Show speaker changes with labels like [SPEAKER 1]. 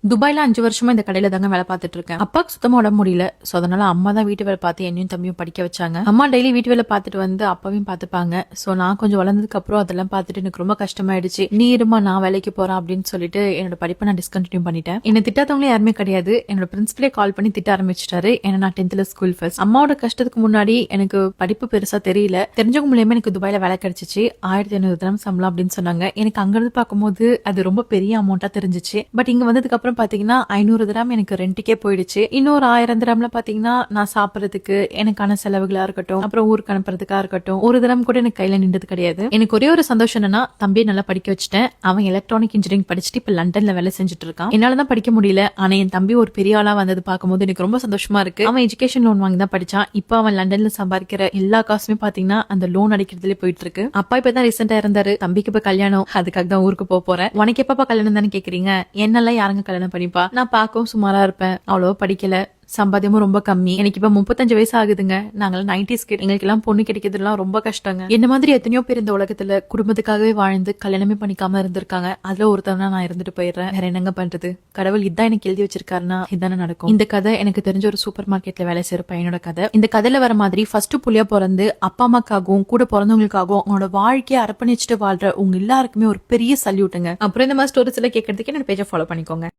[SPEAKER 1] துபாய்ல 5 வருஷமா இந்த கடையில தாங்க வேலை பார்த்துட்டு இருக்கேன். அப்பாக்கு சுத்தமா உடம்பு முடியல. சோ அதனால அம்மா தான் வீட்டு வேலை பார்த்து என்னையும் தம்பியும் படிக்க வச்சாங்க. அம்மா டெய்லி வீட்டு வேலை பார்த்துட்டு வந்து அப்பாவையும் பார்த்துப்பாங்க. சோ நான் கொஞ்சம் வளர்ந்ததுக்கு அப்புறம் அதெல்லாம் பார்த்துட்டு எனக்கு ரொம்ப கஷ்டமாயிடுச்சு. நீ இருமா நான் வேலைக்கு போறேன் அப்படின்னு சொல்லிட்டு என்னோட படிப்பை நான் டிஸ்கண்டினியூ பண்ணிட்டேன். என்ன திட்டாதவங்களே யாருமே கிடையாது. என்னோட பிரின்சிபலே கால் பண்ணி திட்ட ஆரம்பிச்சிட்டாரு. ஏன்னா நான் 10th ஸ்கூல் ஃபர்ஸ்ட். அம்மாவோட கஷ்டத்துக்கு முன்னாடி எனக்கு படிப்பு பெருசா தெரியல. தெரிஞ்சவங்க மூலியமா எனக்கு துபாயில வேலை கிடைச்சிச்சு. 1500 தினம் சம்பளம் அப்படின்னு சொன்னாங்க. எனக்கு அங்க இருந்து பார்க்கும்போது அது ரொம்ப பெரிய அமௌண்டா தெரிஞ்சிச்சு. பட் இங்க வந்ததுக்கு அப்புறம் பாத்தீங்கன்னா 500 திராம் எனக்கு ரெண்டுக்கே போயிடுச்சு. இன்னொரு 1000 திராம்ல பாத்தீங்கன்னா நான் சாப்பிடறதுக்கு எனக்கான செலவுகளா இருக்கட்டும், அப்புறம் ஊருக்கு அனுப்புறதுக்கா இருக்கட்டும், ஒரு தினம் கூட எனக்கு கையில நின்றது கிடையாது. எனக்கு ஒரே ஒரு சந்தோஷம் என்னன்னா தம்பியை நல்லா படிக்க வச்சுட்டேன். அவன் எலக்ட்ரானிக் இன்ஜினியரிங் படிச்சுட்டு இப்ப லண்டன்ல வேலை செஞ்சுட்டு இருக்கான். என்னாலதான் படிக்க முடியல. ஆனா என் தம்பி ஒரு பெரிய ஆளா வந்தது பார்க்கும்போது எனக்கு ரொம்ப சந்தோஷமா இருக்கு. அவன் எஜுகேஷன் லோன் வாங்கி தான் படிச்சான். இப்ப அவன் லண்டன்ல சம்பாதிக்கிற எல்லா காசுமே பாத்தீங்கன்னா அந்த லோன் அடிக்கிறதுல போயிட்டு இருக்கு. அப்பா இப்பதான் ரீசெண்டா இருந்தாரு. தம்பிக்கு இப்ப கல்யாணம். அதுக்காக தான் ஊருக்கு போறேன். உனக்கு எப்பப்பா கல்யாணம் தானே கேக்குறீங்க? என்னெல்லாம் யாருங்க கல்யாணம் பண்ணிப்பா? நான் பார்க்கவும் சுமாரா இருப்பேன். அவ்வளவா படிக்கல. சம்பாத்தியமும் ரொம்ப கம்மி. எனக்கு இப்ப 35 வயசு ஆகுதுங்க. நாங்கள் 90s கிட். எங்களுக்கு எல்லாம் பொண்ணு கிடைக்கிறதுலாம் ரொம்ப கஷ்டங்க. என்ன மாதிரி எத்தனையோ பேர் இந்த உலகத்துல குடும்பத்துக்காகவே வாழ்ந்து கல்யாணமே பண்ணிக்காம இருந்திருக்காங்க. அதுல ஒருத்தவனா நான் இருந்துட்டு போயிடுறேன். வேற என்னங்க பண்றது? கடவுள் இதான் எனக்கு எழுதி வச்சிருக்காருன்னா இதானே நடக்கும். இந்த கதை எனக்கு தெரிஞ்ச ஒரு சூப்பர் மார்க்கெட்ல வேலை செய்யற பையனோட கதை. இந்த கதையில வர மாதிரி ஃபர்ஸ்ட் புள்ளியா பிறந்து அப்பா அம்மாக்காகவும் கூட பிறந்தவங்களுக்காகவும் அவனோட வாழ்க்கையை அர்ப்பணிச்சுட்டு வாழ்ற உங்க எல்லாருக்குமே ஒரு பெரிய சல்யூட்டுங்க. அப்புறம் இந்த மாதிரி ஸ்டோரிஸ் எல்லாம் கேட்கறதுக்கு என்னோட பேஜை ஃபாலோ பண்ணிக்கோங்க.